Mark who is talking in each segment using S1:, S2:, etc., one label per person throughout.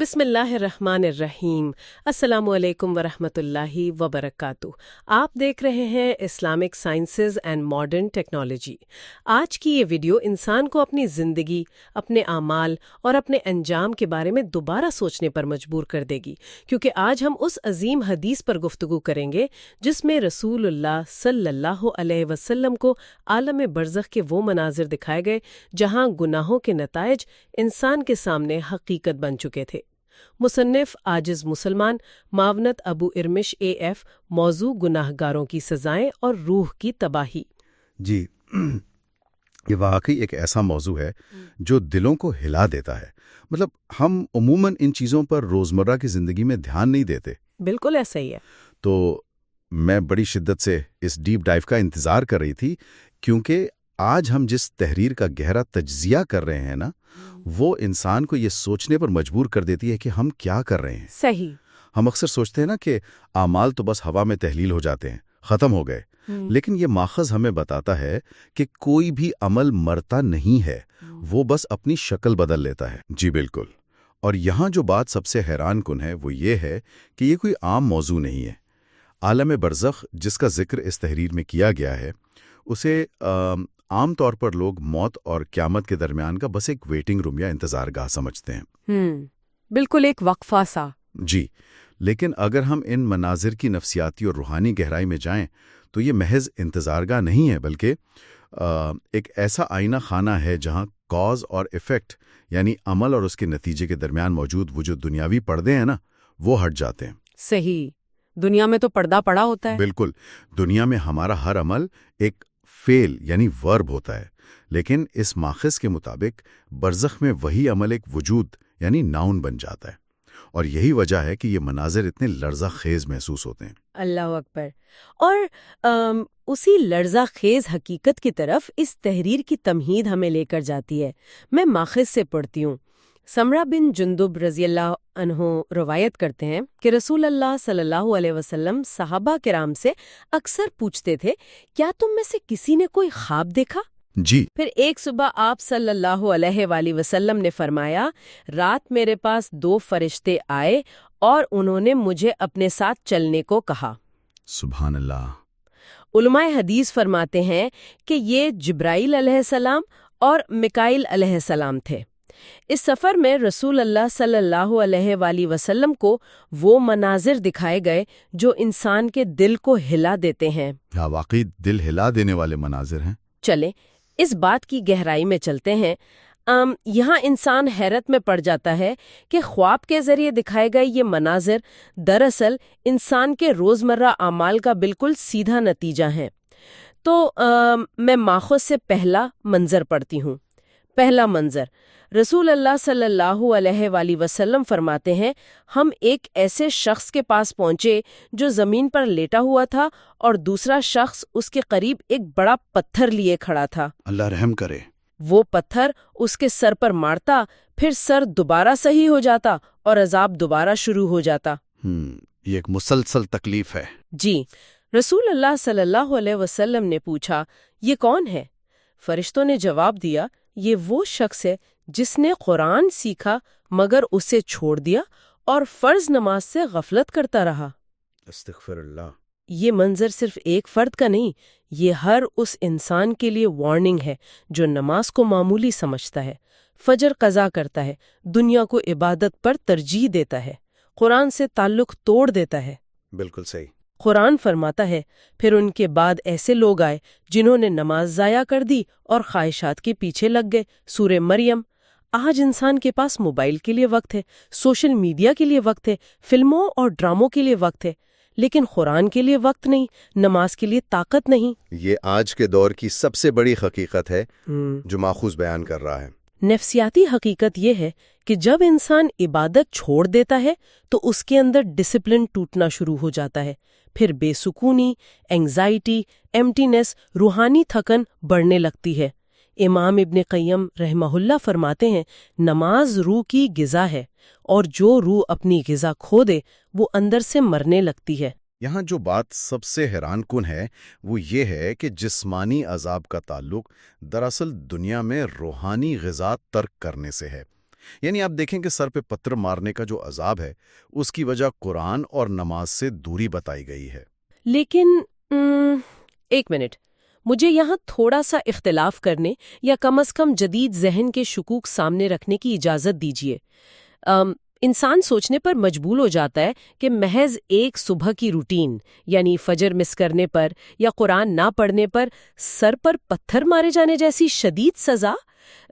S1: بسم اللہ الرحمن الرحیم۔ السلام علیکم ورحمۃ اللہ وبرکاتہ۔ آپ دیکھ رہے ہیں Islamic sciences and modern technology. آج کی یہ ویڈیو انسان کو اپنی زندگی، اپنے اعمال اور اپنے انجام کے بارے میں دوبارہ سوچنے پر مجبور کر دے گی، کیونکہ آج ہم اس عظیم حدیث پر گفتگو کریں گے جس میں رسول اللہ صلی اللہ علیہ وسلم کو عالم برزخ کے وہ مناظر دکھائے گئے جہاں گناہوں کے نتائج انسان کے سامنے حقیقت بن چکے تھے۔ مصنف عاجز مسلمان معاونت ابو ارمش AF، موضوع گناہ گاروں کی سزائیں اور روح کی تباہی۔
S2: جی، یہ واقعی ایک ایسا موضوع ہے جو دلوں کو ہلا دیتا ہے۔ مطلب ہم عموماً ان چیزوں پر روزمرہ کی زندگی میں دھیان نہیں دیتے۔
S1: بالکل ایسا ہی ہے۔
S2: تو میں بڑی شدت سے اس ڈیپ ڈائیو کا انتظار کر رہی تھی، کیونکہ آج ہم جس تحریر کا گہرا تجزیہ کر رہے ہیں نا، وہ انسان کو یہ سوچنے پر مجبور کر دیتی ہے کہ ہم کیا کر رہے ہیں۔
S1: صحیح۔
S2: ہم اکثر سوچتے ہیں نا کہ اعمال تو بس ہوا میں تحلیل ہو جاتے ہیں، ختم ہو گئے، لیکن یہ ماخذ ہمیں بتاتا ہے کہ کوئی بھی عمل مرتا نہیں ہے، وہ بس اپنی شکل بدل لیتا ہے۔ جی بالکل۔ اور یہاں جو بات سب سے حیران کن ہے وہ یہ ہے کہ یہ کوئی عام موضوع نہیں ہے۔ عالم برزخ جس کا ذکر اس تحریر میں کیا گیا ہے، اسے عام طور پر لوگ موت اور قیامت کے درمیان کا بس ایک ویٹنگ روم یا انتظار گاہ سمجھتے ہیں۔
S1: بالکل ایک وقفہ سا۔
S2: جی، لیکن اگر ہم ان مناظر کی نفسیاتی اور روحانی گہرائی میں جائیں تو یہ محض انتظار گاہ نہیں ہے، بلکہ ایک ایسا آئینہ خانہ ہے جہاں کاز اور ایفیکٹ، یعنی عمل اور اس کے نتیجے کے درمیان موجود وہ جو دنیاوی پردے ہیں نا، وہ ہٹ جاتے ہیں۔
S1: صحیح۔ دنیا میں تو پردہ پڑا ہوتا ہے۔
S2: بالکل۔ دنیا میں ہمارا ہر عمل ایک فعل یعنی ورب ہوتا ہے، لیکن اس ماخذ کے مطابق برزخ میں وہی عمل ایک وجود یعنی ناؤن بن جاتا ہے، اور یہی وجہ ہے کہ یہ مناظر اتنے لرزہ خیز محسوس ہوتے ہیں۔
S1: اللہ اکبر۔ اور اسی لرزہ خیز حقیقت کی طرف اس تحریر کی تمہید ہمیں لے کر جاتی ہے۔ میں ماخذ سے پڑھتی ہوں۔ سمرہ بن جندب رضی اللہ عنہ روایت کرتے ہیں کہ رسول اللہ صلی اللہ علیہ وسلم صحابہ کرام سے اکثر پوچھتے تھے، کیا تم میں سے کسی نے کوئی خواب دیکھا؟
S2: جی۔
S1: پھر ایک صبح آپ صلی اللہ علیہ وآلہ وسلم نے فرمایا، رات میرے پاس 2 فرشتے آئے اور انہوں نے مجھے اپنے ساتھ چلنے کو کہا۔
S2: سبحان اللہ۔
S1: علماء حدیث فرماتے ہیں کہ یہ جبرائیل علیہ السلام اور میکائیل علیہ السلام تھے۔ اس سفر میں رسول اللہ صلی اللہ علیہ وآلہ وسلم کو وہ مناظر دکھائے گئے جو انسان کے دل کو ہلا دیتے ہیں۔
S2: واقعی دل ہلا دینے والے مناظر ہیں۔
S1: چلیں اس بات کی گہرائی میں چلتے ہیں۔ یہاں انسان حیرت میں پڑ جاتا ہے کہ خواب کے ذریعے دکھائے گئے یہ مناظر دراصل انسان کے روزمرہ اعمال کا بالکل سیدھا نتیجہ ہیں۔ تو میں ماخذ سے پہلا منظر پڑھتی ہوں۔ پہلا منظر، رسول اللہ صلی اللہ علیہ وآلہ وسلم فرماتے ہیں، ہم ایک ایسے شخص کے پاس پہنچے جو زمین پر لیٹا ہوا تھا اور دوسرا شخص اس کے قریب ایک بڑا پتھر لیے کھڑا تھا۔
S2: اللہ رحم کرے۔
S1: وہ پتھر اس کے سر پر مارتا، پھر سر دوبارہ صحیح ہو جاتا اور عذاب دوبارہ شروع ہو جاتا۔
S2: یہ ایک مسلسل تکلیف ہے۔
S1: جی۔ رسول اللہ صلی اللہ علیہ وسلم نے پوچھا، یہ کون ہے؟ فرشتوں نے جواب دیا، یہ وہ شخص ہے جس نے قرآن سیکھا مگر اسے چھوڑ دیا اور فرض نماز سے غفلت کرتا رہا۔
S2: استغفر اللہ۔
S1: یہ منظر صرف ایک فرد کا نہیں، یہ ہر اس انسان کے لیے وارننگ ہے جو نماز کو معمولی سمجھتا ہے، فجر قضا کرتا ہے، دنیا کو عبادت پر ترجیح دیتا ہے، قرآن سے تعلق توڑ دیتا ہے۔
S2: بالکل صحیح۔
S1: قرآن فرماتا ہے، پھر ان کے بعد ایسے لوگ آئے جنہوں نے نماز ضائع کر دی اور خواہشات کے پیچھے لگ گئے۔ سورہ مریم۔ آج انسان کے پاس موبائل کے لیے وقت ہے، سوشل میڈیا کے لیے وقت ہے، فلموں اور ڈراموں کے لیے وقت ہے، لیکن قرآن کے لیے وقت نہیں، نماز کے لیے طاقت نہیں۔
S3: یہ آج کے دور کی سب سے بڑی حقیقت ہے جو ماخوذ بیان کر رہا ہے۔
S1: نفسیاتی حقیقت یہ ہے کہ جب انسان عبادت چھوڑ دیتا ہے تو اس کے اندر ڈسپلن ٹوٹنا شروع ہو جاتا ہے، پھر بے سکونی، اینگزائٹی، ایمٹینس، روحانی تھکن بڑھنے لگتی ہے۔ امام ابن قیم رحمہ اللہ فرماتے ہیں، نماز روح کی غذا ہے، اور جو روح اپنی غذا کھو دے وہ اندر سے مرنے لگتی ہے۔
S2: یہاں جو بات سب سے حیران کن ہے وہ یہ ہے کہ جسمانی عذاب کا تعلق دراصل دنیا میں روحانی غذا ترک کرنے سے ہے۔ یعنی آپ دیکھیں کہ سر پہ پتھر مارنے کا جو عذاب ہے اس کی وجہ قرآن اور نماز سے دوری بتائی گئی ہے۔
S1: لیکن ایک منٹ، مجھے یہاں تھوڑا سا اختلاف کرنے یا کم از کم جدید ذہن کے شکوک سامنے رکھنے کی اجازت دیجیے۔ انسان سوچنے پر مجبور ہو جاتا ہے کہ محض ایک صبح کی روٹین یعنی فجر مس کرنے پر یا قرآن نہ پڑھنے پر سر پر پتھر مارے جانے جیسی شدید سزا،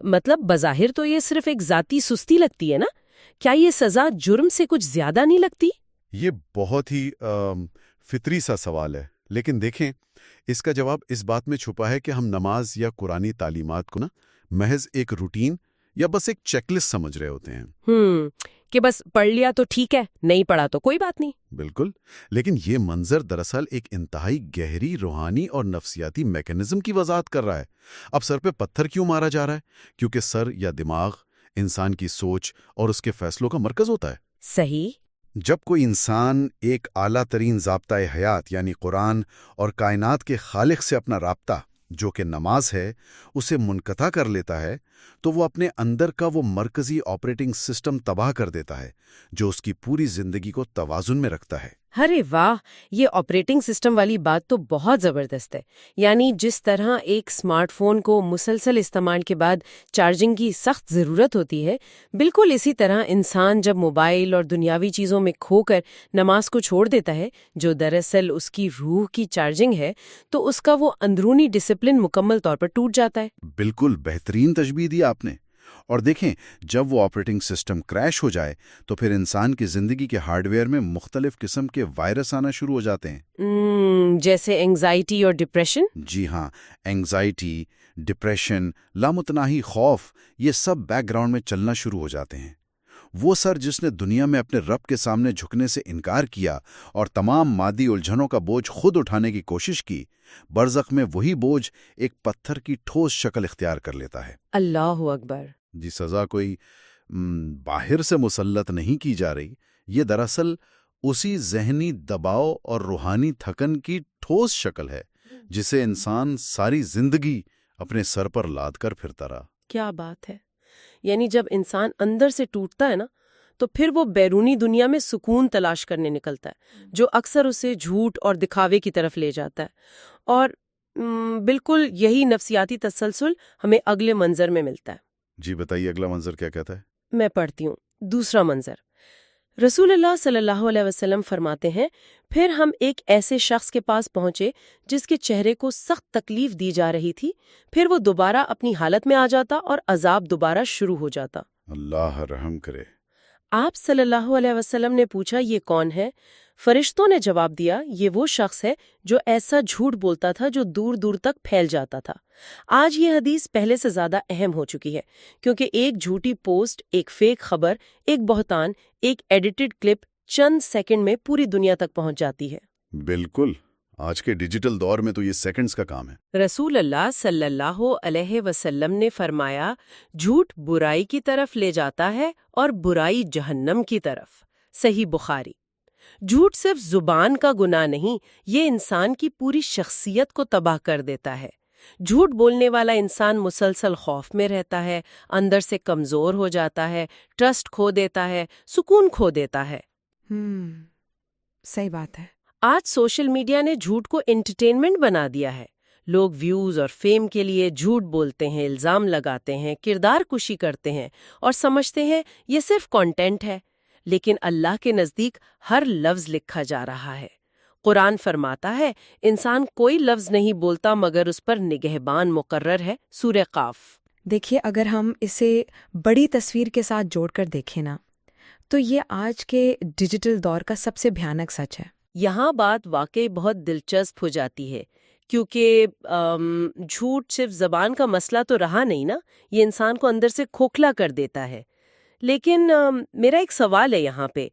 S1: مطلب بظاہر تو یہ صرف ایک ذاتی سستی لگتی ہے نا؟ کیا یہ سزا جرم سے کچھ زیادہ نہیں لگتی؟
S2: یہ بہت ہی فطری سا سوال ہے، لیکن دیکھیں اس کا جواب اس بات میں چھپا ہے کہ ہم نماز یا قرآنی تعلیمات کو محض ایک روٹین یا بس ایک چیک لسٹ سمجھ رہے ہوتے ہیں۔
S1: کہ بس پڑھ لیا تو ٹھیک ہے، نہیں پڑھا تو کوئی بات نہیں۔
S2: بالکل، لیکن یہ منظر دراصل ایک انتہائی گہری روحانی اور نفسیاتی میکانزم کی وضاحت کر رہا ہے۔ اب سر پہ پتھر کیوں مارا جا رہا ہے؟ کیونکہ سر یا دماغ انسان کی سوچ اور اس کے فیصلوں کا مرکز ہوتا ہے۔
S1: صحیح۔
S2: جب کوئی انسان ایک اعلیٰ ترین ضابطۂ حیات یعنی قرآن اور کائنات کے خالق سے اپنا رابطہ جو کہ نماز ہے اسے منقطع کر لیتا ہے تو وہ اپنے اندر کا وہ مرکزی آپریٹنگ سسٹم تباہ کر دیتا ہے جو اس کی پوری زندگی کو توازن میں رکھتا ہے۔
S1: ارے واہ، یہ آپریٹنگ سسٹم والی بات تو بہت زبردست ہے۔ یعنی جس طرح ایک سمارٹ فون کو مسلسل استعمال کے بعد چارجنگ کی سخت ضرورت ہوتی ہے، بالکل اسی طرح انسان جب موبائل اور دنیاوی چیزوں میں کھو کر نماز کو چھوڑ دیتا ہے جو دراصل اس کی روح کی چارجنگ ہے، تو اس کا وہ اندرونی ڈسپلن مکمل طور پر ٹوٹ جاتا ہے۔
S2: بالکل بہترین تشبیہ دی آپ نے۔ اور دیکھیں جب وہ آپریٹنگ سسٹم کریش ہو جائے تو پھر انسان کی زندگی کے ہارڈ ویئر میں مختلف قسم کے وائرس آنا شروع ہو جاتے ہیں۔
S1: جیسے اینگزائٹی اور ڈپریشن؟
S2: جی ہاں، اینگزائٹی، ڈپریشن، لامتناہی خوف، یہ سب بیک گراؤنڈ میں چلنا شروع ہو جاتے ہیں۔ وہ سر جس نے دنیا میں اپنے رب کے سامنے جھکنے سے انکار کیا اور تمام مادی الجھنوں کا بوجھ خود اٹھانے کی کوشش کی، برزخ میں وہی بوجھ ایک پتھر کی ٹھوس شکل اختیار کر لیتا ہے۔
S1: اللہ اکبر۔
S2: جی، سزا کوئی باہر سے مسلط نہیں کی جا رہی، یہ دراصل اسی ذہنی دباؤ اور روحانی تھکن کی ٹھوس شکل ہے جسے انسان ساری زندگی اپنے سر پر لاد کر پھرتا رہا۔
S1: کیا بات ہے! یعنی جب انسان اندر سے ٹوٹتا ہے نا تو پھر وہ بیرونی دنیا میں سکون تلاش کرنے نکلتا ہے جو اکثر اسے جھوٹ اور دکھاوے کی طرف لے جاتا ہے۔ اور بالکل یہی نفسیاتی تسلسل ہمیں اگلے منظر میں ملتا ہے۔
S2: جی بتائیے، اگلا منظر کیا کہتا ہے؟
S1: میں پڑھتی ہوں۔ دوسرا منظر، رسول اللہ صلی اللہ علیہ وسلم فرماتے ہیں، پھر ہم ایک ایسے شخص کے پاس پہنچے جس کے چہرے کو سخت تکلیف دی جا رہی تھی، پھر وہ دوبارہ اپنی حالت میں آ جاتا اور عذاب دوبارہ شروع ہو جاتا۔
S2: اللہ رحم کرے۔
S1: آپ صلی اللہ علیہ وسلم نے پوچھا، یہ کون ہے؟ فرشتوں نے جواب دیا، یہ وہ شخص ہے جو ایسا جھوٹ بولتا تھا جو دور دور تک پھیل جاتا تھا۔ آج یہ حدیث پہلے سے زیادہ اہم ہو چکی ہے کیونکہ ایک جھوٹی پوسٹ، ایک فیک خبر، ایک بہتان، ایک ایڈیٹڈ کلپ چند سیکنڈ میں پوری دنیا تک پہنچ جاتی ہے۔
S2: بالکل، آج کے ڈیجیٹل دور میں تو یہ سیکنڈز کا کام ہے۔
S1: رسول اللہ صلی اللہ علیہ وسلم نے فرمایا، جھوٹ برائی کی طرف لے جاتا ہے اور برائی جہنم کی طرف۔ صحیح بخاری۔ جھوٹ صرف زبان کا گناہ نہیں، یہ انسان کی پوری شخصیت کو تباہ کر دیتا ہے۔ جھوٹ بولنے والا انسان مسلسل خوف میں رہتا ہے، اندر سے کمزور ہو جاتا ہے، ٹرسٹ کھو دیتا ہے، سکون کھو دیتا ہے۔
S4: صحیح بات ہے۔
S1: آج سوشل میڈیا نے جھوٹ کو انٹرٹینمنٹ بنا دیا ہے۔ لوگ ویوز اور فیم کے لیے جھوٹ بولتے ہیں، الزام لگاتے ہیں، کردار کشی کرتے ہیں اور سمجھتے ہیں یہ صرف کنٹینٹ ہے، لیکن اللہ کے نزدیک ہر لفظ لکھا جا رہا ہے۔ قرآن فرماتا ہے، انسان کوئی لفظ نہیں بولتا مگر اس پر نگہبان مقرر ہے۔ سورہ قاف۔
S4: دیکھیے، اگر ہم اسے بڑی تصویر کے ساتھ جوڑ کر دیکھیں نا تو یہ آج کے ڈیجیٹل دور کا سب سے بھیانک سچ ہے۔
S1: یہاں بات واقعی بہت دلچسپ ہو جاتی ہے کیونکہ جھوٹ صرف زبان کا مسئلہ تو رہا نہیں نا، یہ انسان کو اندر سے کھوکھلا کر دیتا ہے۔ لیکن میرا ایک سوال ہے یہاں پہ،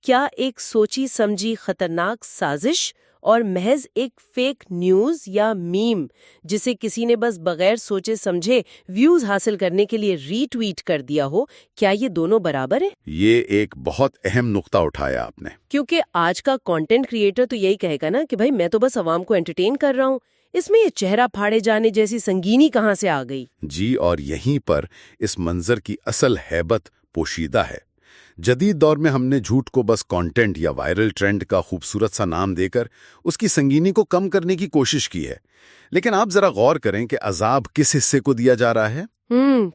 S1: کیا ایک سوچی سمجھی خطرناک سازش اور محض ایک فیک نیوز یا میم جسے کسی نے بس بغیر سوچے سمجھے ویوز حاصل کرنے کے لیے ری ٹویٹ کر دیا ہو، کیا یہ دونوں برابر ہیں؟
S2: یہ ایک بہت اہم نقطہ اٹھایا آپ نے۔
S1: کیونکہ آج کا کانٹینٹ کریٹر تو یہی کہے گا نا کہ بھائی میں تو بس عوام کو انٹرٹین کر رہا ہوں، اس میں یہ چہرہ پھاڑے جانے جیسی سنگینی کہاں سے آ گئی؟
S2: جی، اور یہیں پر اس منظر کی اصل ہیبت پوشیدہ ہے۔ جدید دور میں ہم نے جھوٹ کو بس کانٹینٹ یا وائرل ٹرینڈ کا خوبصورت سا نام دے کر اس کی سنگینی کو کم کرنے کی کوشش کی ہے، لیکن آپ ذرا غور کریں کہ عذاب کس حصے کو دیا جا رہا ہے؟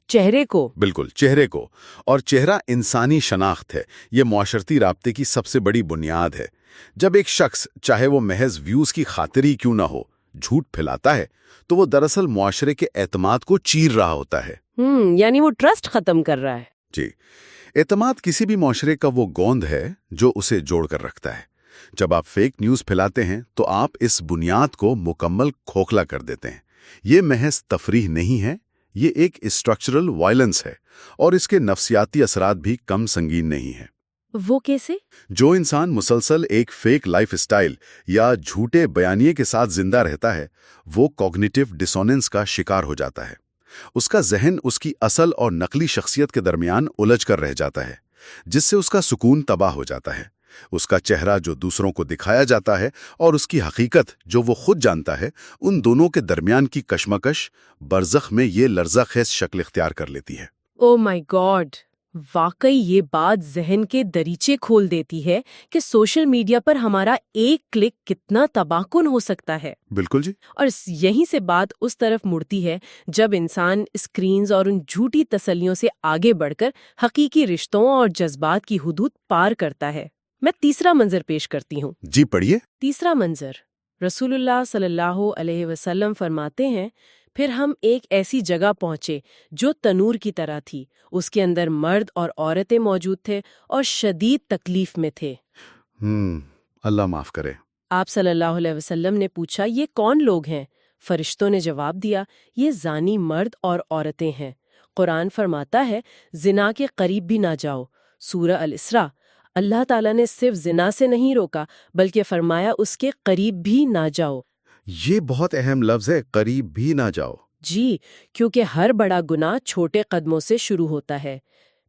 S1: چہرے کو۔
S2: بالکل، چہرے کو۔ اور چہرہ انسانی شناخت ہے، یہ معاشرتی رابطے کی سب سے بڑی بنیاد ہے۔ جب ایک شخص، چاہے وہ محض ویوز کی خاطر ہی کیوں نہ ہو، جھوٹ پھیلاتا ہے تو وہ دراصل معاشرے کے اعتماد کو چیر رہا ہوتا ہے۔
S1: یعنی وہ ٹرسٹ ختم کر رہا ہے۔
S2: جی، اعتماد کسی بھی معاشرے کا وہ گوند ہے جو اسے جوڑ کر رکھتا ہے۔ جب آپ فیک نیوز پھیلاتے ہیں تو آپ اس بنیاد کو مکمل کھوکھلا کر دیتے ہیں۔ یہ محض تفریح نہیں ہے، یہ ایک اسٹرکچرل وائلنس ہے، اور اس کے نفسیاتی اثرات بھی کم سنگین نہیں ہیں۔
S1: وہ کیسے؟
S2: جو انسان مسلسل ایک فیک لائف اسٹائل یا جھوٹے بیانیے کے ساتھ زندہ رہتا ہے، وہ کوگنیٹو ڈسوننس کا شکار ہو جاتا ہے۔ اس کا ذہن اس کی اصل اور نقلی شخصیت کے درمیان الجھ کر رہ جاتا ہے، جس سے اس کا سکون تباہ ہو جاتا ہے۔ اس کا چہرہ جو دوسروں کو دکھایا جاتا ہے اور اس کی حقیقت جو وہ خود جانتا ہے، ان دونوں کے درمیان کی کشمکش برزخ میں یہ لرزہ خیز شکل اختیار کر لیتی ہے۔
S1: او مائی گاڈ! واقعی یہ بات ذہن کے دریچے کھول دیتی ہے کہ سوشل میڈیا پر ہمارا ایک کلک کتنا تباہ کن ہو سکتا ہے۔
S2: بالکل جی۔
S1: اور یہیں سے بات اس طرف مڑتی ہے جب انسان اسکرینز اور ان جھوٹی تسلیوں سے آگے بڑھ کر حقیقی رشتوں اور جذبات کی حدود پار کرتا ہے۔ میں تیسرا منظر پیش کرتی ہوں۔
S2: جی پڑھیے۔
S1: تیسرا منظر، رسول اللہ صلی اللہ علیہ وسلم فرماتے ہیں، پھر ہم ایک ایسی جگہ پہنچے جو تنور کی طرح تھی، اس کے اندر مرد اور عورتیں موجود تھے اور شدید تکلیف میں تھے۔
S2: اللہ معاف کرے۔
S1: آپ صلی اللہ علیہ وسلم نے پوچھا، یہ کون لوگ ہیں؟ فرشتوں نے جواب دیا، یہ زانی مرد اور عورتیں ہیں۔ قرآن فرماتا ہے، زنا کے قریب بھی نہ جاؤ۔ سورہ الاسراء۔ اللہ تعالیٰ نے صرف زنا سے نہیں روکا بلکہ فرمایا اس کے قریب بھی نہ جاؤ۔
S2: یہ بہت اہم لفظ ہے، قریب بھی نہ جاؤ۔
S1: جی، کیونکہ ہر بڑا گناہ چھوٹے قدموں سے شروع ہوتا ہے۔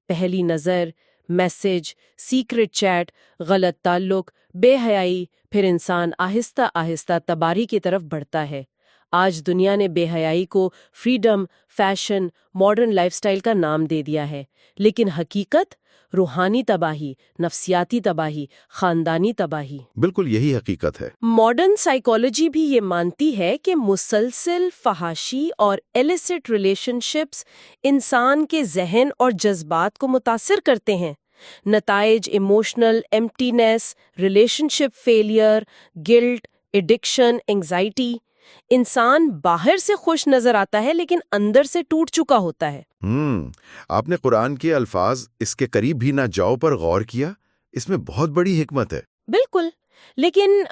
S1: پہلی نظر، میسج، سیکرٹ چیٹ، غلط تعلق، بے حیائی، پھر انسان آہستہ آہستہ تباہی کی طرف بڑھتا ہے۔ آج دنیا نے بے حیائی کو freedom, fashion, modern life style کا نام دے دیا ہے، لیکن حقیقت روحانی تباہی، نفسیاتی تباہی، خاندانی تباہی۔
S2: بالکل یہی حقیقت ہے۔
S1: ماڈرن سائیکالوجی بھی یہ مانتی ہے کہ مسلسل فحاشی اور ایلیسٹ ریلیشن شپس انسان کے ذہن اور جذبات کو متاثر کرتے ہیں۔ نتائج ایموشنل ایمٹینس، ریلیشن شپ فیلئر، گلٹ، ایڈکشن، انگزائٹی۔ انسان باہر سے خوش نظر آتا ہے لیکن اندر سے ٹوٹ چکا ہوتا ہے۔
S2: آپ نے قرآن کے الفاظ اس کے قریب بھی نہ جاؤ پر غور کیا؟ اس میں بہت بڑی حکمت ہے۔
S1: بالکل، لیکن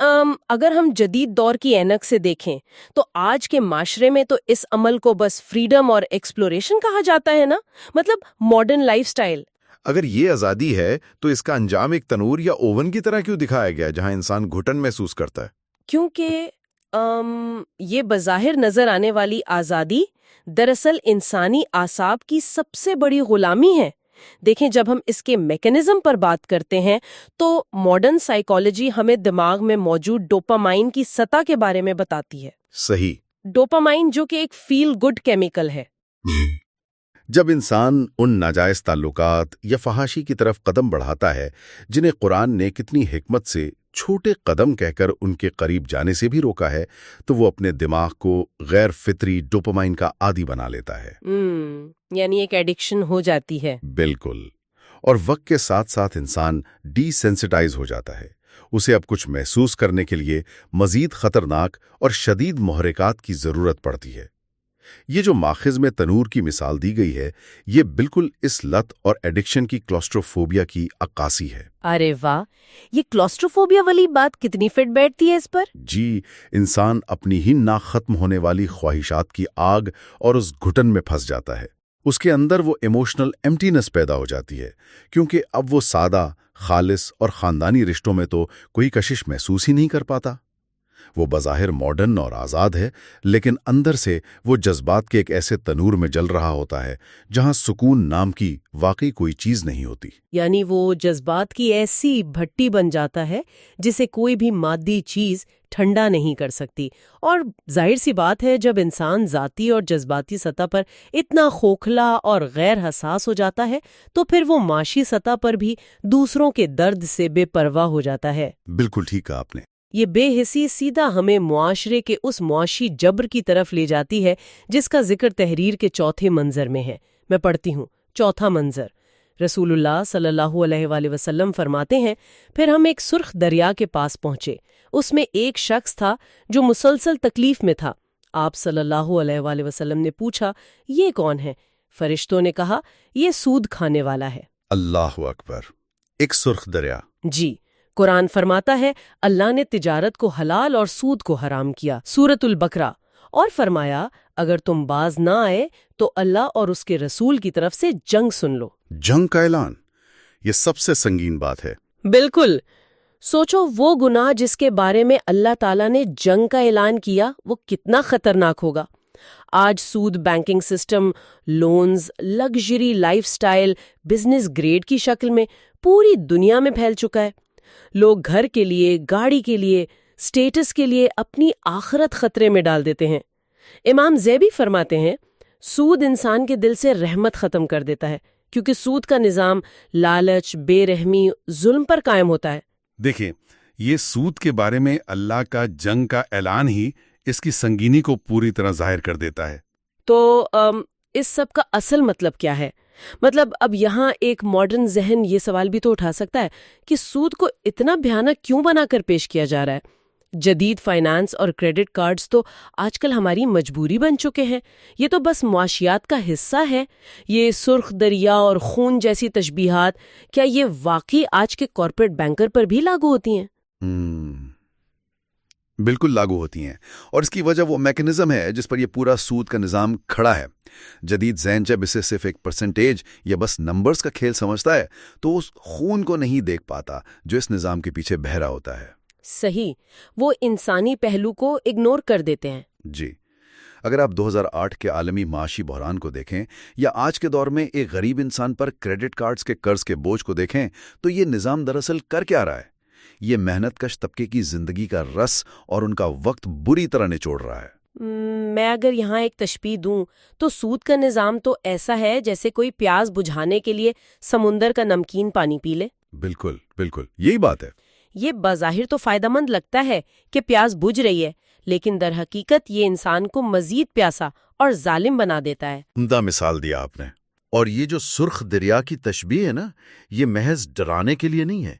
S1: اگر ہم جدید دور کی اینک سے دیکھیں تو آج کے معاشرے میں تو اس عمل کو بس فریڈم اور ایکسپلوریشن کہا جاتا ہے نا، مطلب ماڈرن لائف سٹائل۔
S2: اگر یہ آزادی ہے تو اس کا انجام ایک تنور یا اوون کی طرح کیوں دکھایا گیا جہاں انسان گھٹن محسوس کرتا ہے؟
S1: کیونکہ یہ بظاہر نظر آنے والی آزادی دراصل انسانی اعصاب کی سب سے بڑی غلامی ہے۔ دیکھیں، جب ہم اس کے میکانزم پر بات کرتے ہیں تو ماڈرن سائیکالوجی ہمیں دماغ میں موجود ڈوپامائن کی سطح کے بارے میں بتاتی ہے۔
S2: صحیح۔
S1: ڈوپامائن جو کہ ایک فیل گڈ کیمیکل ہے۔
S2: جب انسان ان ناجائز تعلقات یا فحاشی کی طرف قدم بڑھاتا ہے جنہیں قرآن نے کتنی حکمت سے چھوٹے قدم کہہ کر ان کے قریب جانے سے بھی روکا ہے، تو وہ اپنے دماغ کو غیر فطری ڈوپامائن کا عادی بنا لیتا ہے۔
S1: یعنی ایک ایڈکشن ہو جاتی ہے۔
S2: بالکل۔ اور وقت کے ساتھ ساتھ انسان ڈی سینسٹائز ہو جاتا ہے۔ اسے اب کچھ محسوس کرنے کے لیے مزید خطرناک اور شدید محرکات کی ضرورت پڑتی ہے۔ یہ جو ماخذ میں تنور کی مثال دی گئی ہے، یہ بالکل اس لت اور ایڈکشن کی کلاسٹروفوبیا کی عکاسی ہے۔
S1: ارے واہ، یہ کلاسٹروفوبیا والی بات کتنی فٹ بیٹھتی ہے اس پر؟
S2: جی، انسان اپنی ہی نہ ختم ہونے والی خواہشات کی آگ اور اس گھٹن میں پھنس جاتا ہے۔ اس کے اندر وہ ایموشنل ایمٹینس پیدا ہو جاتی ہے، کیونکہ اب وہ سادہ، خالص اور خاندانی رشتوں میں تو کوئی کشش محسوس ہی نہیں کر پاتا۔ وہ بظاہر ماڈرن اور آزاد ہے، لیکن اندر سے وہ جذبات کے ایک ایسے تنور میں جل رہا ہوتا ہے جہاں سکون نام کی واقعی کوئی چیز نہیں ہوتی۔
S1: یعنی وہ جذبات کی ایسی بھٹی بن جاتا ہے جسے کوئی بھی مادی چیز ٹھنڈا نہیں کر سکتی، اور ظاہر سی بات ہے جب انسان ذاتی اور جذباتی سطح پر اتنا کھوکھلا اور غیر حساس ہو جاتا ہے تو پھر وہ معاشی سطح پر بھی دوسروں کے درد سے بے پرواہ ہو جاتا ہے۔
S2: بالکل ٹھیک کہا آپ نے۔
S1: یہ بے حسی سیدھا ہمیں معاشرے کے اس معاشی جبر کی طرف لے جاتی ہے جس کا ذکر تحریر کے چوتھے منظر میں ہے۔ میں پڑھتی ہوں، چوتھا منظر۔ رسول اللہ صلی اللہ علیہ وآلہ وسلم فرماتے ہیں، پھر ہم ایک سرخ دریا کے پاس پہنچے، اس میں ایک شخص تھا جو مسلسل تکلیف میں تھا۔ آپ صلی اللہ علیہ وآلہ وسلم نے پوچھا، یہ کون ہے؟ فرشتوں نے کہا، یہ سود کھانے والا ہے۔
S2: اللہ اکبر، ایک سرخ دریا۔
S1: جی، قرآن فرماتا ہے اللہ نے تجارت کو حلال اور سود کو حرام کیا، سورۃ البقرہ، اور فرمایا اگر تم باز نہ آئے تو اللہ اور اس کے رسول کی طرف سے جنگ سن لو۔
S2: جنگ کا اعلان، یہ سب سے سنگین بات ہے۔
S1: بالکل، سوچو وہ گناہ جس کے بارے میں اللہ تعالیٰ نے جنگ کا اعلان کیا وہ کتنا خطرناک ہوگا۔ آج سود banking system, loans, luxury lifestyle business grade کی شکل میں پوری دنیا میں پھیل چکا ہے۔ لوگ گھر کے لیے، گاڑی کے لیے، سٹیٹس کے لیے اپنی آخرت خطرے میں ڈال دیتے ہیں۔ امام زیبی فرماتے ہیں، سود انسان کے دل سے رحمت ختم کر دیتا ہے، کیونکہ سود کا نظام لالچ، بے رحمی، ظلم پر قائم ہوتا ہے۔
S5: دیکھیں، یہ سود کے بارے میں اللہ کا جنگ کا اعلان ہی اس کی سنگینی کو پوری طرح ظاہر کر دیتا ہے۔
S1: تو اس سب کا اصل مطلب کیا ہے؟ مطلب اب یہاں ایک ماڈرن ذہن یہ سوال بھی تو اٹھا سکتا ہے کہ سود کو اتنا بھیانک کیوں بنا کر پیش کیا جا رہا ہے؟ جدید فائنانس اور کریڈٹ کارڈز تو آج کل ہماری مجبوری بن چکے ہیں، یہ تو بس معاشیات کا حصہ ہے۔ یہ سرخ دریا اور خون جیسی تشبیہات کیا یہ واقعی آج کے کارپوریٹ بینکر پر بھی لاگو ہوتی ہیں؟
S2: بالکل لاگو ہوتی ہیں، اور اس کی وجہ وہ میکنزم ہے جس پر یہ پورا سود کا نظام کھڑا ہے۔ جدید ذہن جب اسے صرف ایک پرسنٹیج یا بس نمبرز کا کھیل سمجھتا ہے تو اس خون کو نہیں دیکھ پاتا جو اس نظام کے پیچھے بہہ رہا ہوتا ہے۔
S1: صحیح، وہ انسانی پہلو کو اگنور کر دیتے ہیں۔
S2: جی، اگر آپ 2008 کے عالمی معاشی بحران کو دیکھیں یا آج کے دور میں ایک غریب انسان پر کریڈٹ کارڈز کے قرض کے بوجھ کو دیکھیں تو یہ نظام دراصل کر کیا رہا ہے؟ یہ محنت کش طبقے کی زندگی کا رس اور ان کا وقت بری طرح نچوڑ رہا ہے۔
S1: میں اگر یہاں ایک تشبیہ دوں تو سود کا نظام تو ایسا ہے جیسے کوئی پیاس بجھانے کے لیے سمندر کا نمکین پانی پی لے۔
S2: بالکل بالکل، یہی بات ہے۔
S1: یہ بظاہر تو فائدہ مند لگتا ہے کہ پیاس بجھ رہی ہے، لیکن در حقیقت یہ انسان کو مزید پیاسا اور ظالم بنا دیتا ہے۔
S2: عمدہ مثال دیا آپ نے۔ اور یہ جو سرخ دریا کی تشبیہ ہے نا، یہ محض ڈرانے کے لیے نہیں ہے،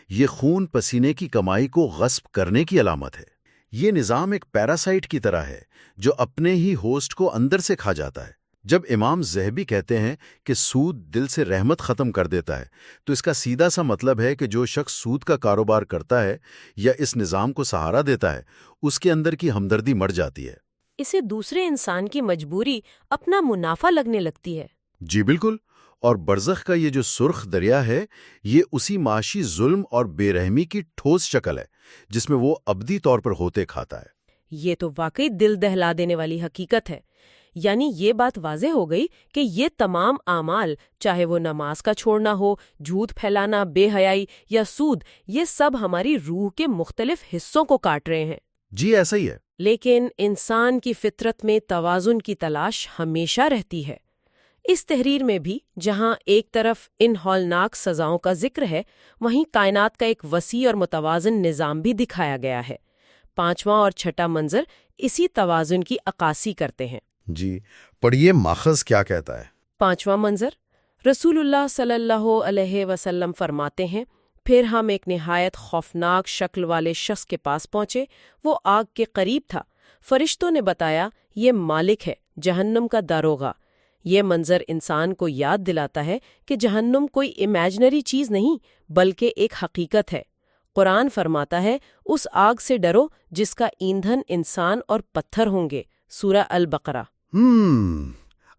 S2: یہ خون پسینے کی کمائی کو غصب کرنے کی علامت ہے۔ یہ نظام ایک پیراسائٹ کی طرح ہے جو اپنے ہی ہوسٹ کو اندر سے کھا جاتا ہے۔ جب امام ذہبی کہتے ہیں کہ سود دل سے رحمت ختم کر دیتا ہے تو اس کا سیدھا سا مطلب ہے کہ جو شخص سود کا کاروبار کرتا ہے یا اس نظام کو سہارا دیتا ہے اس کے اندر کی ہمدردی مر جاتی ہے۔
S1: اسے دوسرے انسان کی مجبوری اپنا منافع لگنے لگتی ہے۔
S2: جی بالکل، اور برزخ کا یہ جو سرخ دریا ہے یہ اسی معاشی ظلم اور بے رحمی کی ٹھوس شکل ہے جس میں وہ ابدی طور پر ہوتے کھاتا ہے۔
S1: یہ تو واقعی دل دہلا دینے والی حقیقت ہے۔ یعنی یہ بات واضح ہو گئی کہ یہ تمام اعمال، چاہے وہ نماز کا چھوڑنا ہو، جھوٹ پھیلانا، بے حیائی یا سود، یہ سب ہماری روح کے مختلف حصوں کو کاٹ رہے ہیں۔
S2: جی ایسا ہی ہے۔
S1: لیکن انسان کی فطرت میں توازن کی تلاش ہمیشہ رہتی ہے۔ اس تحریر میں بھی جہاں ایک طرف ان ہولناک سزاؤں کا ذکر ہے، وہیں کائنات کا ایک وسیع اور متوازن نظام بھی دکھایا گیا ہے۔ پانچواں اور چھٹا منظر اسی توازن کی عکاسی کرتے ہیں۔
S2: جی پڑھیے، ماخذ کیا کہتا ہے؟
S1: پانچواں منظر، رسول اللہ صلی اللہ علیہ وسلم فرماتے ہیں، پھر ہم ایک نہایت خوفناک شکل والے شخص کے پاس پہنچے، وہ آگ کے قریب تھا۔ فرشتوں نے بتایا یہ مالک ہے، جہنم کا داروغہ۔ یہ منظر انسان کو یاد دلاتا ہے کہ جہنم کوئی امیجنری چیز نہیں بلکہ ایک حقیقت ہے۔ قرآن فرماتا ہے اس آگ سے ڈرو جس کا ایندھن انسان اور پتھر ہوں گے، سورہ البقرہ۔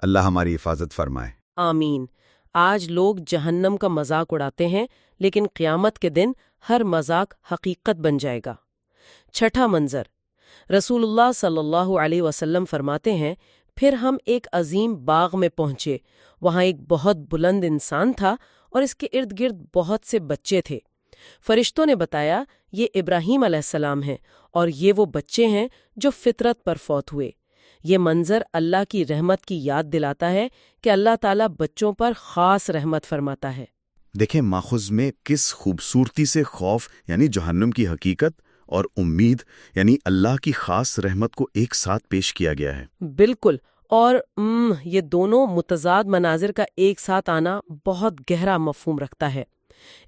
S2: اللہ ہماری حفاظت فرمائے۔
S1: آمین۔ آج لوگ جہنم کا مذاق اڑاتے ہیں، لیکن قیامت کے دن ہر مذاق حقیقت بن جائے گا۔ چھٹا منظر، رسول اللہ صلی اللہ علیہ وسلم فرماتے ہیں، پھر ہم ایک عظیم باغ میں پہنچے، وہاں ایک بہت بلند انسان تھا اور اس کے ارد گرد بہت سے بچے تھے۔ فرشتوں نے بتایا یہ ابراہیم علیہ السلام ہیں اور یہ وہ بچے ہیں جو فطرت پر فوت ہوئے۔ یہ منظر اللہ کی رحمت کی یاد دلاتا ہے کہ اللہ تعالیٰ بچوں پر خاص رحمت فرماتا ہے۔
S2: دیکھیں ماخذ میں کس خوبصورتی سے خوف یعنی جہنم کی حقیقت اور امید یعنی اللہ کی خاص رحمت کو ایک ساتھ پیش کیا گیا ہے۔
S1: بالکل، اور یہ دونوں متضاد مناظر کا ایک ساتھ آنا بہت گہرا مفہوم رکھتا ہے۔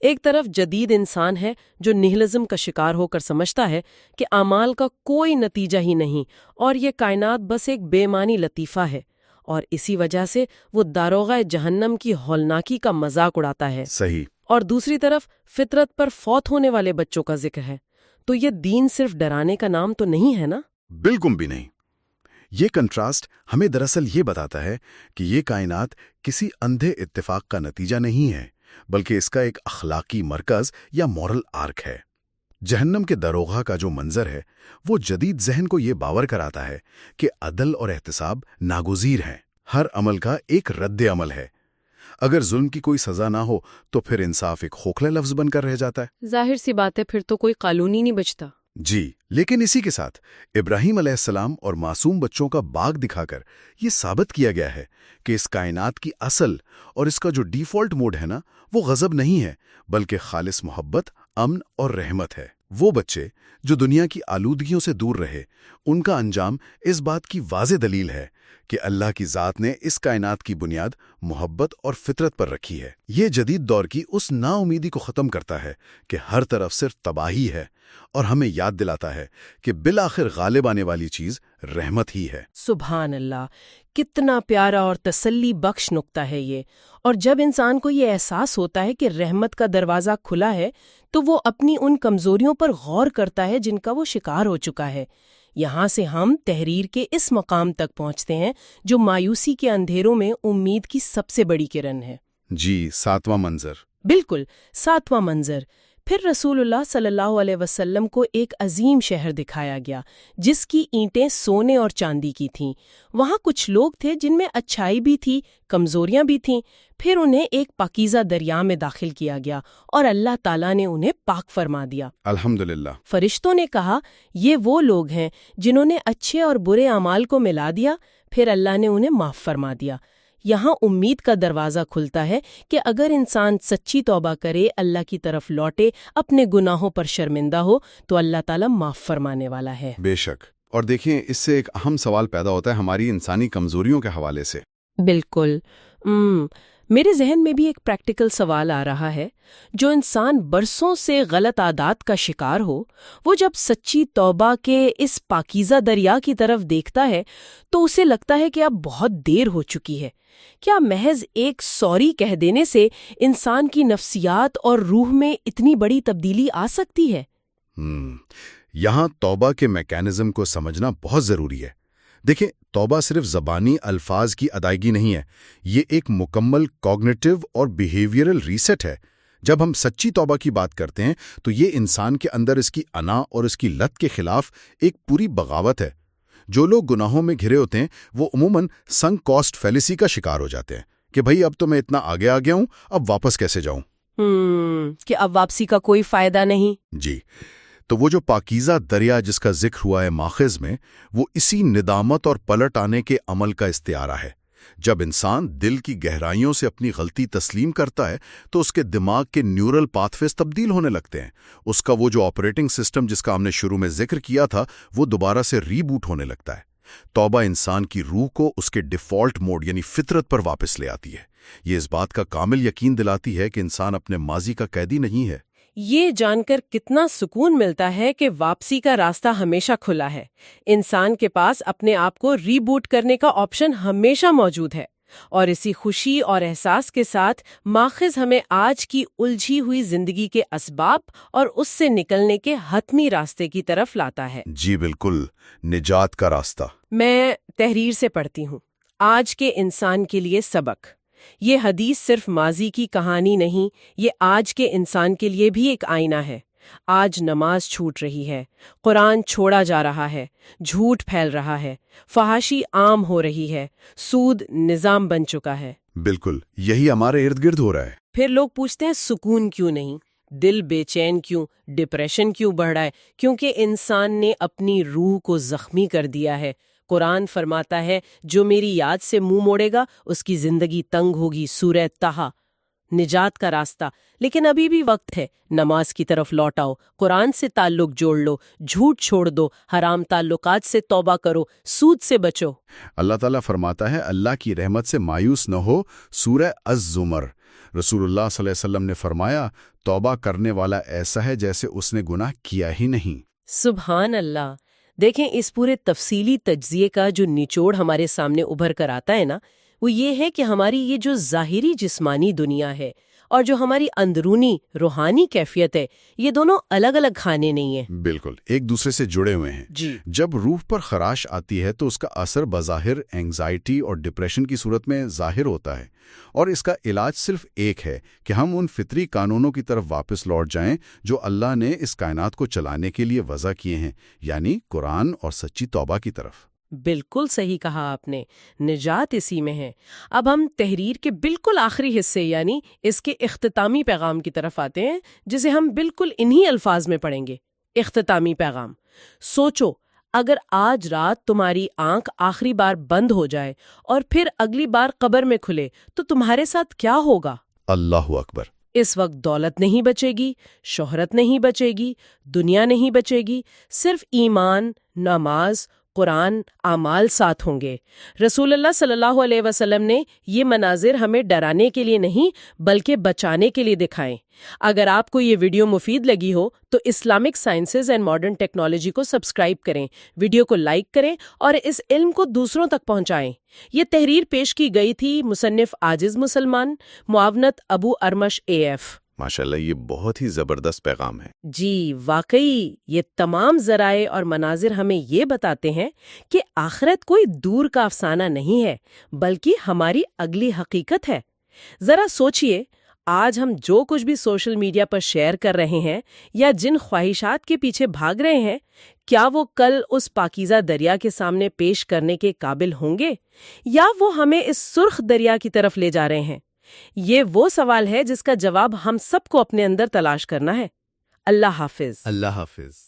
S1: ایک طرف جدید انسان ہے جو نہلزم کا شکار ہو کر سمجھتا ہے کہ اعمال کا کوئی نتیجہ ہی نہیں اور یہ کائنات بس ایک بے معنی لطیفہ ہے، اور اسی وجہ سے وہ داروغہ جہنم کی ہولناکی کا مذاق اڑاتا ہے۔
S2: صحیح۔
S1: اور دوسری طرف فطرت پر فوت ہونے والے بچوں کا ذکر ہے، تو یہ دین صرف ڈرانے کا نام تو نہیں ہے نا؟
S2: بالکل بھی نہیں۔ یہ کنٹراسٹ ہمیں دراصل یہ بتاتا ہے کہ یہ کائنات کسی اندھے اتفاق کا نتیجہ نہیں ہے، بلکہ اس کا ایک اخلاقی مرکز یا مورل آرک ہے۔ جہنم کے داروغہ کا جو منظر ہے وہ جدید ذہن کو یہ باور کراتا ہے کہ عدل اور احتساب ناگزیر ہیں، ہر عمل کا ایک رد عمل ہے۔ اگر ظلم کی کوئی سزا نہ ہو تو پھر انصاف ایک کھوکھلا لفظ بن کر رہ جاتا ہے۔
S1: ظاہر سی بات ہے، پھر تو کوئی قانون ہی نہیں بچتا۔
S2: جی، لیکن اسی کے ساتھ ابراہیم علیہ السلام اور معصوم بچوں کا باغ دکھا کر یہ ثابت کیا گیا ہے کہ اس کائنات کی اصل اور اس کا جو ڈیفالٹ موڈ ہے نا، وہ غضب نہیں ہے بلکہ خالص محبت، امن اور رحمت ہے۔ وہ بچے جو دنیا کی آلودگیوں سے دور رہے، ان کا انجام اس بات کی واضح دلیل ہے کہ اللہ کی ذات نے اس کائنات کی بنیاد محبت اور فطرت پر رکھی ہے۔ یہ جدید دور کی اس نا امیدی کو ختم کرتا ہے کہ ہر طرف صرف تباہی ہے، اور ہمیں یاد دلاتا ہے کہ بالآخر غالب آنے والی چیز رحمت ہی ہے۔
S1: سبحان اللہ، کتنا پیارا اور تسلی بخش نکتہ ہے یہ۔ اور جب انسان کو یہ احساس ہوتا ہے کہ رحمت کا دروازہ کھلا ہے تو وہ اپنی ان کمزوریوں پر غور کرتا ہے جن کا وہ شکار ہو چکا ہے۔ یہاں سے ہم تحریر کے اس مقام تک پہنچتے ہیں جو مایوسی کے اندھیروں میں امید کی سب سے بڑی کرن ہے۔
S2: جی، 7واں منظر۔
S1: بالکل، 7واں منظر۔ پھر رسول اللہ صلی اللہ علیہ وسلم کو ایک عظیم شہر دکھایا گیا جس کی اینٹیں سونے اور چاندی کی تھیں۔ وہاں کچھ لوگ تھے جن میں اچھائی بھی تھی، کمزوریاں بھی تھیں۔ پھر انہیں ایک پاکیزہ دریا میں داخل کیا گیا اور اللہ تعالیٰ نے انہیں پاک فرما دیا۔
S2: الحمدللہ۔
S1: فرشتوں نے کہا یہ وہ لوگ ہیں جنہوں نے اچھے اور برے اعمال کو ملا دیا، پھر اللہ نے انہیں معاف فرما دیا۔ یہاں امید کا دروازہ کھلتا ہے کہ اگر انسان سچی توبہ کرے، اللہ کی طرف لوٹے، اپنے گناہوں پر شرمندہ ہو تو اللہ تعالیٰ معاف فرمانے والا ہے۔
S2: بے شک۔ اور دیکھیں، اس سے ایک اہم سوال پیدا ہوتا ہے ہماری انسانی کمزوریوں کے حوالے سے۔
S1: بالکل۔ میرے ذہن میں بھی ایک پریکٹیکل سوال آ رہا ہے۔ جو انسان برسوں سے غلط عادات کا شکار ہو، وہ جب سچی توبہ کے اس پاکیزہ دریا کی طرف دیکھتا ہے تو اسے لگتا ہے کہ اب بہت دیر ہو چکی ہے۔ کیا محض ایک سوری کہہ دینے سے انسان کی نفسیات اور روح میں اتنی بڑی تبدیلی آ سکتی ہے؟
S2: یہاں توبہ کے میکینزم کو سمجھنا بہت ضروری ہے۔ دیکھیں، توبہ صرف زبانی الفاظ کی ادائیگی نہیں ہے، یہ ایک مکمل کوگنیٹو اور بیہیویئرل ریسیٹ ہے۔ جب ہم سچی توبہ کی بات کرتے ہیں تو یہ انسان کے اندر اس کی انا اور اس کی لت کے خلاف ایک پوری بغاوت ہے۔ جو لوگ گناہوں میں گھرے ہوتے ہیں وہ عموماً سنک کاسٹ فیلیسی کا شکار ہو جاتے ہیں کہ بھئی اب تو میں اتنا آگے آ گیا ہوں، اب واپس کیسے جاؤں؟
S1: کہ اب واپسی کا کوئی فائدہ نہیں۔
S2: جی، تو وہ جو پاکیزہ دریا جس کا ذکر ہوا ہے ماخذ میں، وہ اسی ندامت اور پلٹ آنے کے عمل کا استعارہ ہے۔ جب انسان دل کی گہرائیوں سے اپنی غلطی تسلیم کرتا ہے تو اس کے دماغ کے نیورل پاتھ تبدیل ہونے لگتے ہیں۔ اس کا وہ جو آپریٹنگ سسٹم جس کا ہم نے شروع میں ذکر کیا تھا وہ دوبارہ سے ری بوٹ ہونے لگتا ہے۔ توبہ انسان کی روح کو اس کے ڈیفالٹ موڈ یعنی فطرت پر واپس لے آتی ہے۔ یہ اس بات کا کامل یقین دلاتی ہے کہ انسان اپنے ماضی کا قیدی نہیں ہے۔
S1: یہ جان کر کتنا سکون ملتا ہے کہ واپسی کا راستہ ہمیشہ کھلا ہے۔ انسان کے پاس اپنے آپ کو ری بوٹ کرنے کا آپشن ہمیشہ موجود ہے، اور اسی خوشی اور احساس کے ساتھ ماخذ ہمیں آج کی الجھی ہوئی زندگی کے اسباب اور اس سے نکلنے کے حتمی راستے کی طرف لاتا ہے۔
S2: جی بالکل، نجات کا راستہ۔
S1: میں تحریر سے پڑھتی ہوں، آج کے انسان کے لیے سبق۔ یہ حدیث صرف ماضی کی کہانی نہیں، یہ آج کے انسان کے لیے بھی ایک آئینہ ہے۔ آج نماز چھوٹ رہی ہے، قرآن چھوڑا جا رہا ہے، جھوٹ پھیل رہا ہے، فحاشی عام ہو رہی ہے، سود نظام بن چکا ہے۔
S2: بالکل یہی ہمارے ارد گرد ہو رہا ہے۔
S1: پھر لوگ پوچھتے ہیں سکون کیوں نہیں، دل بے چین کیوں، ڈپریشن کیوں بڑھ رہا ہے؟ کیونکہ انسان نے اپنی روح کو زخمی کر دیا ہے۔ قرآن فرماتا ہے جو میری یاد سے منہ موڑے گا اس کی زندگی تنگ ہوگی، سورہ طٰہٰ، نجات کا راستہ۔ لیکن ابھی بھی وقت ہے، نماز کی طرف لوٹ آؤ، قرآن سے تعلق جوڑ لو، جھوٹ چھوڑ دو، حرام تعلقات سے توبہ کرو، سود سے بچو۔
S2: اللہ تعالیٰ فرماتا ہے اللہ کی رحمت سے مایوس نہ ہو، سورہ الزمر۔ رسول اللہ صلی اللہ علیہ وسلم نے فرمایا توبہ کرنے والا ایسا ہے جیسے اس نے گناہ کیا ہی نہیں۔
S1: سبحان اللہ۔ دیکھیں اس پورے تفصیلی تجزیے کا جو نچوڑ ہمارے سامنے ابھر کر آتا ہے نا، وہ یہ ہے کہ ہماری یہ جو ظاہری جسمانی دنیا ہے اور جو ہماری اندرونی روحانی کیفیت ہے، یہ دونوں الگ الگ کھانے نہیں ہیں۔
S2: بالکل ایک دوسرے سے جڑے ہوئے ہیں۔
S1: جی
S2: جب روح پر خراش آتی ہے تو اس کا اثر بظاہر اینگزائٹی اور ڈپریشن کی صورت میں ظاہر ہوتا ہے، اور اس کا علاج صرف ایک ہے کہ ہم ان فطری قانونوں کی طرف واپس لوٹ جائیں جو اللہ نے اس کائنات کو چلانے کے لیے وضع کیے ہیں، یعنی قرآن اور سچی توبہ کی طرف۔
S1: بالکل صحیح کہا آپ نے، نجات اسی میں ہے۔ اب ہم تحریر کے بالکل آخری حصے یعنی اس کے اختتامی پیغام کی طرف آتے ہیں، جسے ہم بالکل انہی الفاظ میں پڑھیں گے۔ اختتامی پیغام: سوچو اگر آج رات تمہاری آنکھ آخری بار بند ہو جائے اور پھر اگلی بار قبر میں کھلے تو تمہارے ساتھ کیا ہوگا؟
S2: اللہ اکبر۔
S1: اس وقت دولت نہیں بچے گی، شہرت نہیں بچے گی، دنیا نہیں بچے گی، صرف ایمان، نماز، قرآن، اعمال ساتھ ہوں گے۔ رسول اللہ صلی اللہ علیہ وسلم نے یہ مناظر ہمیں ڈرانے کے لیے نہیں بلکہ بچانے کے لیے دکھائیں۔ اگر آپ کو یہ ویڈیو مفید لگی ہو تو Islamic sciences and modern technology کو سبسکرائب کریں، ویڈیو کو لائک کریں اور اس علم کو دوسروں تک پہنچائیں۔ یہ تحریر پیش کی گئی تھی مصنف عاجز مسلمان، معاونت ابو ارمش AF۔
S3: ماشاءاللہ یہ بہت ہی زبردست پیغام ہے۔
S1: جی واقعی یہ تمام ذرائع اور مناظر ہمیں یہ بتاتے ہیں کہ آخرت کوئی دور کا افسانہ نہیں ہے بلکہ ہماری اگلی حقیقت ہے۔ ذرا سوچئے، آج ہم جو کچھ بھی سوشل میڈیا پر شیئر کر رہے ہیں یا جن خواہشات کے پیچھے بھاگ رہے ہیں، کیا وہ کل اس پاکیزہ دریا کے سامنے پیش کرنے کے قابل ہوں گے، یا وہ ہمیں اس سرخ دریا کی طرف لے جا رہے ہیں؟ یہ وہ سوال ہے جس کا جواب ہم سب کو اپنے اندر تلاش کرنا ہے۔ اللہ حافظ۔
S3: اللہ حافظ۔